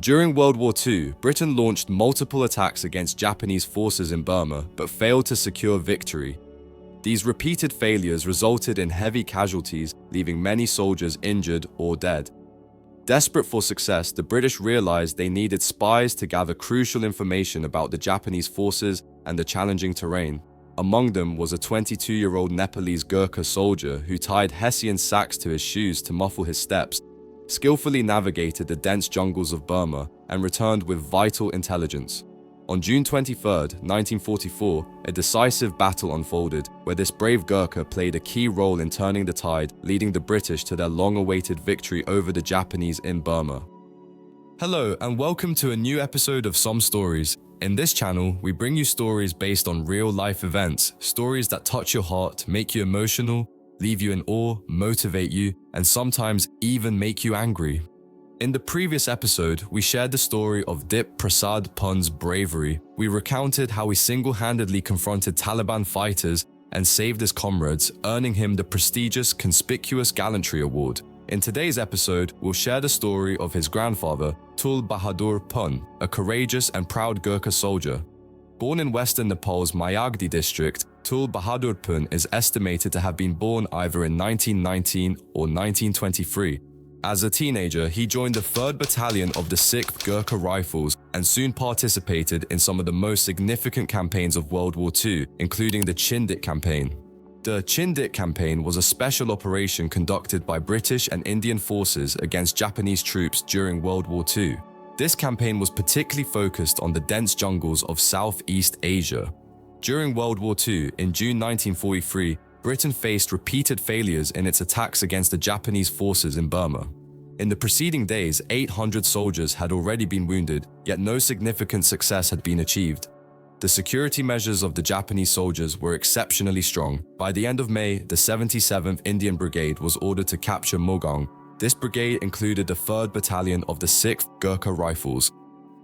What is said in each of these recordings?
During World War II, Britain launched multiple attacks against Japanese forces in Burma, but failed to secure victory. These repeated failures resulted in heavy casualties, leaving many soldiers injured or dead. Desperate for success, the British realized they needed spies to gather crucial information about the Japanese forces and the challenging terrain. Among them was a 22-year-old Nepalese Gurkha soldier who tied Hessian sacks to his shoes to muffle his steps, skillfully navigated the dense jungles of Burma, and returned with vital intelligence. On June 23, 1944, a decisive battle unfolded, where this brave Gurkha played a key role in turning the tide, leading the British to their long-awaited victory over the Japanese in Burma. Hello, and welcome to a new episode of Some Stories. In this channel, we bring you stories based on real-life events, stories that touch your heart, make you emotional, leave you in awe, motivate you, and sometimes even make you angry. In the previous episode, we shared the story of Dip Prasad Pun's bravery. We recounted how he single-handedly confronted Taliban fighters and saved his comrades, earning him the prestigious Conspicuous Gallantry Award. In today's episode, we'll share the story of his grandfather, Tul Bahadur Pun, a courageous and proud Gurkha soldier. Born in western Nepal's Mayagdi district, Tul Bahadur Pun is estimated to have been born either in 1919 or 1923. As a teenager, he joined the 3rd Battalion of the 6th Gurkha Rifles and soon participated in some of the most significant campaigns of World War II, including the Chindit campaign. The Chindit campaign was a special operation conducted by British and Indian forces against Japanese troops during World War II. This campaign was particularly focused on the dense jungles of Southeast Asia. During World War II, in June 1943, Britain faced repeated failures in its attacks against the Japanese forces in Burma. In the preceding days, 800 soldiers had already been wounded, yet no significant success had been achieved. The security measures of the Japanese soldiers were exceptionally strong. By the end of May, the 77th Indian Brigade was ordered to capture Mogaung. This brigade included the 3rd Battalion of the 6th Gurkha Rifles.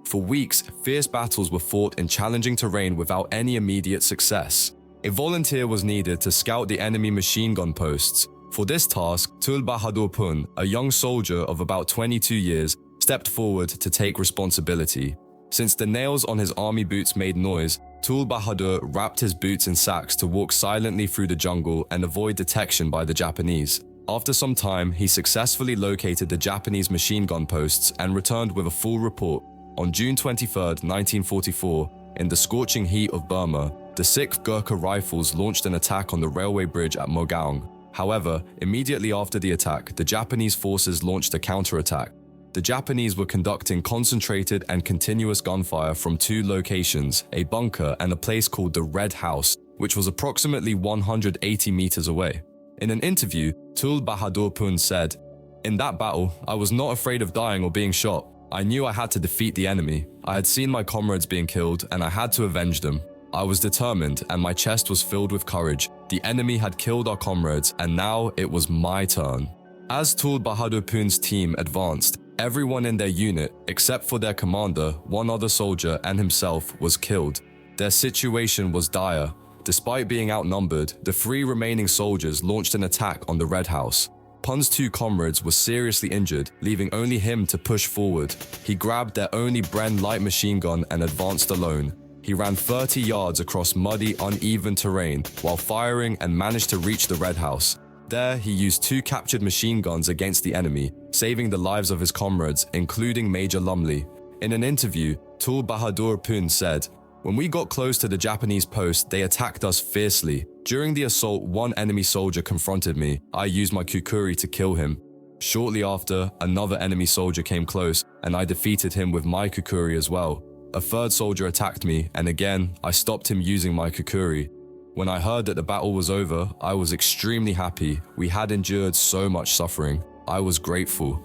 For weeks, fierce battles were fought in challenging terrain without any immediate success. A volunteer was needed to scout the enemy machine gun posts. For this task, Tul Bahadur Pun, a young soldier of about 22 years, stepped forward to take responsibility. Since the nails on his army boots made noise, Tul Bahadur wrapped his boots in sacks to walk silently through the jungle and avoid detection by the Japanese. After some time, he successfully located the Japanese machine gun posts and returned with a full report. On June 23, 1944, in the scorching heat of Burma, the 6th Gurkha Rifles launched an attack on the railway bridge at Mogaung. However, immediately after the attack, the Japanese forces launched a counterattack. The Japanese were conducting concentrated and continuous gunfire from 2 locations, a bunker and a place called the Red House, which was approximately 180 meters away. In an interview, Tul Bahadur Pun said, "In that battle, I was not afraid of dying or being shot. I knew I had to defeat the enemy. I had seen my comrades being killed and I had to avenge them. I was determined and my chest was filled with courage. The enemy had killed our comrades and now it was my turn." As Tul Bahadur Pun's team advanced, everyone in their unit, except for their commander, one other soldier and himself, was killed. Their situation was dire. Despite being outnumbered, the 3 remaining soldiers launched an attack on the Red House. Pun's 2 comrades were seriously injured, leaving only him to push forward. He grabbed their only Bren light machine gun and advanced alone. He ran 30 yards across muddy, uneven terrain while firing and managed to reach the Red House. There, he used 2 captured machine guns against the enemy, saving the lives of his comrades, including Major Lumley. In an interview, Tul Bahadur Pun said, "When we got close to the Japanese post, they attacked us fiercely. During the assault, one enemy soldier confronted me. I used my Khukuri to kill him. Shortly after, another enemy soldier came close, and I defeated him with my Khukuri as well. A 3rd soldier attacked me, and again, I stopped him using my Khukuri. When I heard that the battle was over, I was extremely happy. We had endured so much suffering. I was grateful."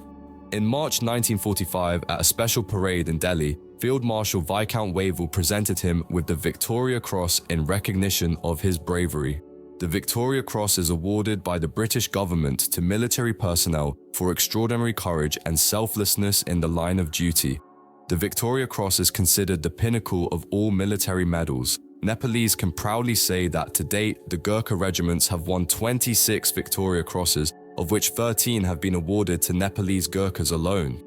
In March 1945, at a special parade in Delhi, Field Marshal Viscount Wavell presented him with the Victoria Cross in recognition of his bravery. The Victoria Cross is awarded by the British government to military personnel for extraordinary courage and selflessness in the line of duty. The Victoria Cross is considered the pinnacle of all military medals. Nepalese can proudly say that to date, the Gurkha regiments have won 26 Victoria Crosses, of which 13 have been awarded to Nepalese Gurkhas alone.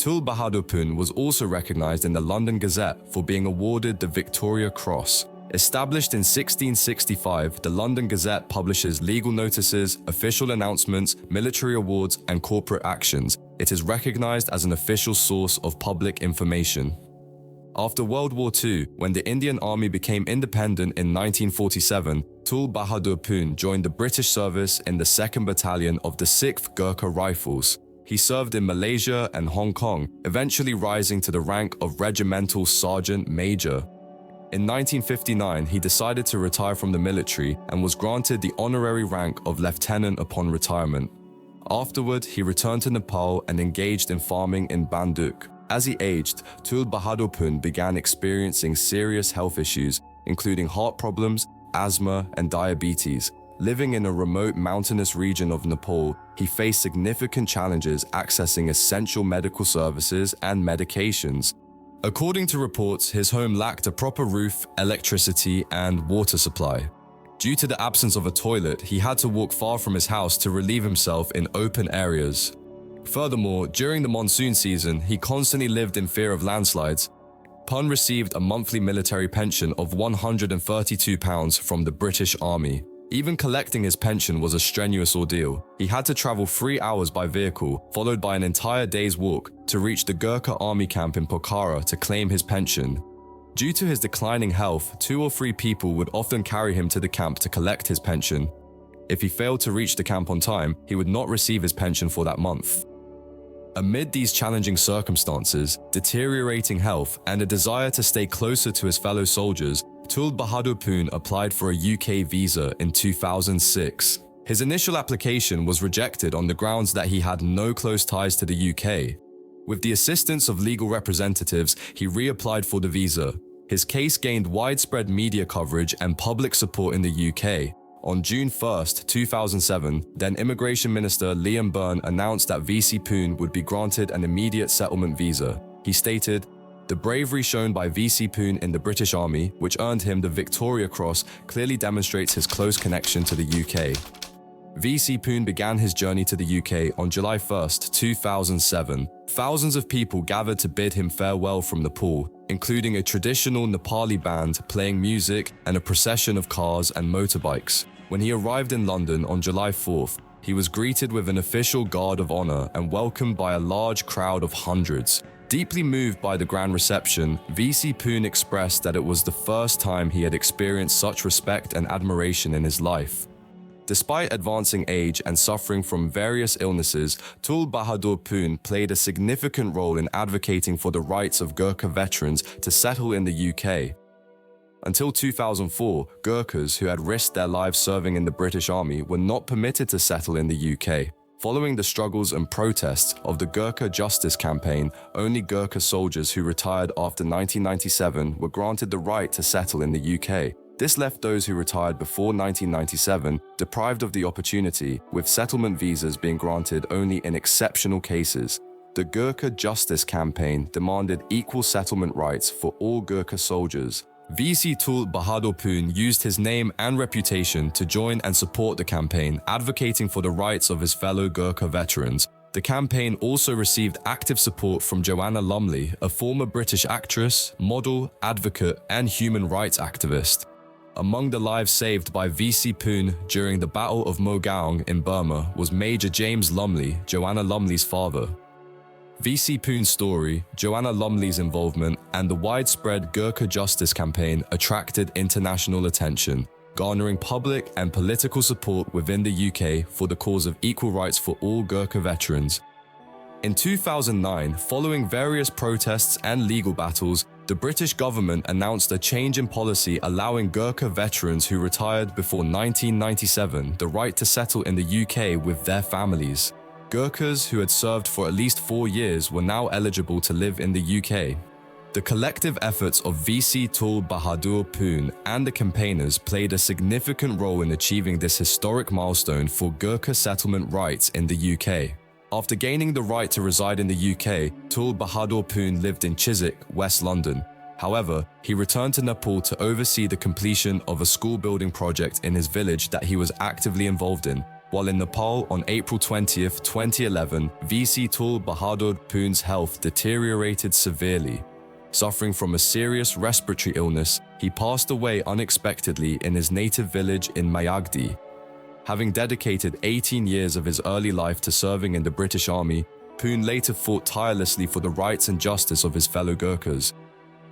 Tul Bahadur Pun was also recognized in the London Gazette for being awarded the Victoria Cross. Established in 1665, the London Gazette publishes legal notices, official announcements, military awards, and corporate actions. It is recognized as an official source of public information. After World War II, when the Indian Army became independent in 1947, Tul Bahadur Pun joined the British service in the 2nd Battalion of the 6th Gurkha Rifles. He served in Malaysia and Hong Kong, eventually rising to the rank of Regimental Sergeant Major. In 1959, he decided to retire from the military and was granted the honorary rank of lieutenant upon retirement. Afterward, he returned to Nepal and engaged in farming in Banduk. As he aged, Tul Bahadur Pun began experiencing serious health issues, including heart problems, asthma, and diabetes. Living in a remote mountainous region of Nepal, he faced significant challenges accessing essential medical services and medications. According to reports, his home lacked a proper roof, electricity, and water supply. Due to the absence of a toilet, he had to walk far from his house to relieve himself in open areas. Furthermore, during the monsoon season, he constantly lived in fear of landslides. Pun received a monthly military pension of £132 from the British Army. Even collecting his pension was a strenuous ordeal. He had to travel 3 hours by vehicle, followed by an entire day's walk, to reach the Gurkha army camp in Pokhara to claim his pension. Due to his declining health, 2 or 3 people would often carry him to the camp to collect his pension. If he failed to reach the camp on time, he would not receive his pension for that month. Amid these challenging circumstances, deteriorating health, and a desire to stay closer to his fellow soldiers, Tul Bahadur Pun applied for a UK visa in 2006. His initial application was rejected on the grounds that he had no close ties to the UK. With the assistance of legal representatives, he reapplied for the visa. His case gained widespread media coverage and public support in the UK. On June 1, 2007, then Immigration Minister Liam Byrne announced that VC Pun would be granted an immediate settlement visa. He stated, "The bravery shown by VC Pun in the British Army, which earned him the Victoria Cross, clearly demonstrates his close connection to the UK." VC Pun began his journey to the UK on July 1, 2007. Thousands of people gathered to bid him farewell from Nepal, including a traditional Nepali band playing music and a procession of cars and motorbikes. When he arrived in London on July 4th, he was greeted with an official guard of honor and welcomed by a large crowd of hundreds. Deeply moved by the grand reception, VC Pun expressed that it was the first time he had experienced such respect and admiration in his life. Despite advancing age and suffering from various illnesses, Tul Bahadur Pun played a significant role in advocating for the rights of Gurkha veterans to settle in the UK. Until 2004, Gurkhas who had risked their lives serving in the British Army were not permitted to settle in the UK. Following the struggles and protests of the Gurkha Justice Campaign, only Gurkha soldiers who retired after 1997 were granted the right to settle in the UK. This left those who retired before 1997 deprived of the opportunity, with settlement visas being granted only in exceptional cases. The Gurkha Justice Campaign demanded equal settlement rights for all Gurkha soldiers. VC Tul Bahadur Pun used his name and reputation to join and support the campaign, advocating for the rights of his fellow Gurkha veterans. The campaign also received active support from Joanna Lumley, a former British actress, model, advocate, and human rights activist. Among the lives saved by VC Pun during the Battle of Mogaung in Burma was Major James Lumley, Joanna Lumley's father. VC Pun's story, Joanna Lumley's involvement, and the widespread Gurkha Justice Campaign attracted international attention, garnering public and political support within the UK for the cause of equal rights for all Gurkha veterans. In 2009, following various protests and legal battles, the British government announced a change in policy allowing Gurkha veterans who retired before 1997 the right to settle in the UK with their families. Gurkhas who had served for at least 4 years were now eligible to live in the UK. The collective efforts of VC Tul Bahadur Pun and the campaigners played a significant role in achieving this historic milestone for Gurkha settlement rights in the UK. After gaining the right to reside in the UK, Tul Bahadur Pun lived in Chiswick, West London. However, he returned to Nepal to oversee the completion of a school building project in his village that he was actively involved in. while in Nepal on April 20th, 2011, VC Tul Bahadur Pun's health deteriorated severely. Suffering from a serious respiratory illness, he passed away unexpectedly in his native village in Mayagdi. Having dedicated 18 years of his early life to serving in the British Army, Pun later fought tirelessly for the rights and justice of his fellow Gurkhas.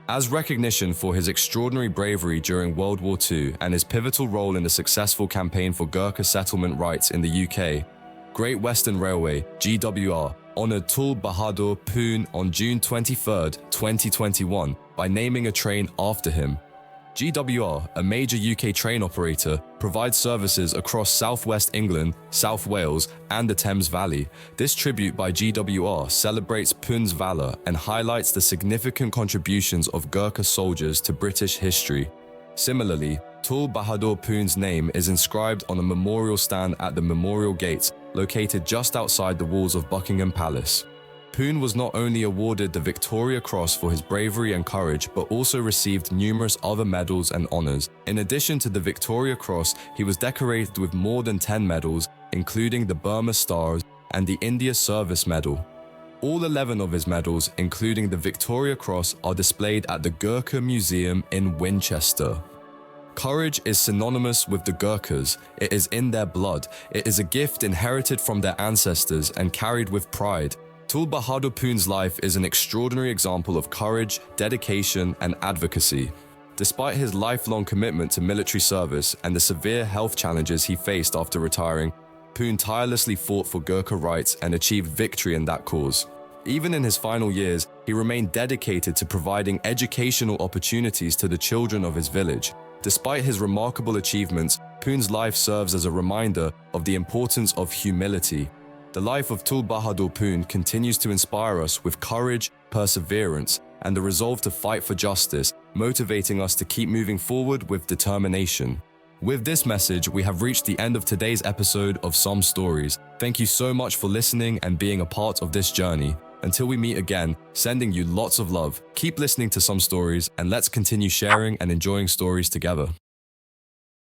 As recognition for his extraordinary bravery during World War II and his pivotal role in the successful campaign for Gurkha settlement rights in the UK, Great Western Railway (GWR) honoured Tul Bahadur Pun on June 23, 2021 by naming a train after him. GWR, a major UK train operator, provides services across southwest England, South Wales, and the Thames Valley. This tribute by GWR celebrates Pun's valour and highlights the significant contributions of Gurkha soldiers to British history. Similarly, Tul Bahadur Pun's name is inscribed on a memorial stand at the Memorial Gates, located just outside the walls of Buckingham Palace. Pun was not only awarded the Victoria Cross for his bravery and courage, but also received numerous other medals and honours. In addition to the Victoria Cross, he was decorated with more than 10 medals, including the Burma Stars and the India Service Medal. All 11 of his medals, including the Victoria Cross, are displayed at the Gurkha Museum in Winchester. Courage is synonymous with the Gurkhas. It is in their blood. It is a gift inherited from their ancestors and carried with pride. Tul Bahadur Pun's life is an extraordinary example of courage, dedication, and advocacy. Despite his lifelong commitment to military service and the severe health challenges he faced after retiring, Pun tirelessly fought for Gurkha rights and achieved victory in that cause. Even in his final years, he remained dedicated to providing educational opportunities to the children of his village. Despite his remarkable achievements, Pun's life serves as a reminder of the importance of humility. The life of Tul Bahadur Pun continues to inspire us with courage, perseverance, and the resolve to fight for justice, motivating us to keep moving forward with determination. With this message, we have reached the end of today's episode of Some Stories. Thank you so much for listening and being a part of this journey. Until we meet again, sending you lots of love. Keep listening to Some Stories, and let's continue sharing and enjoying stories together.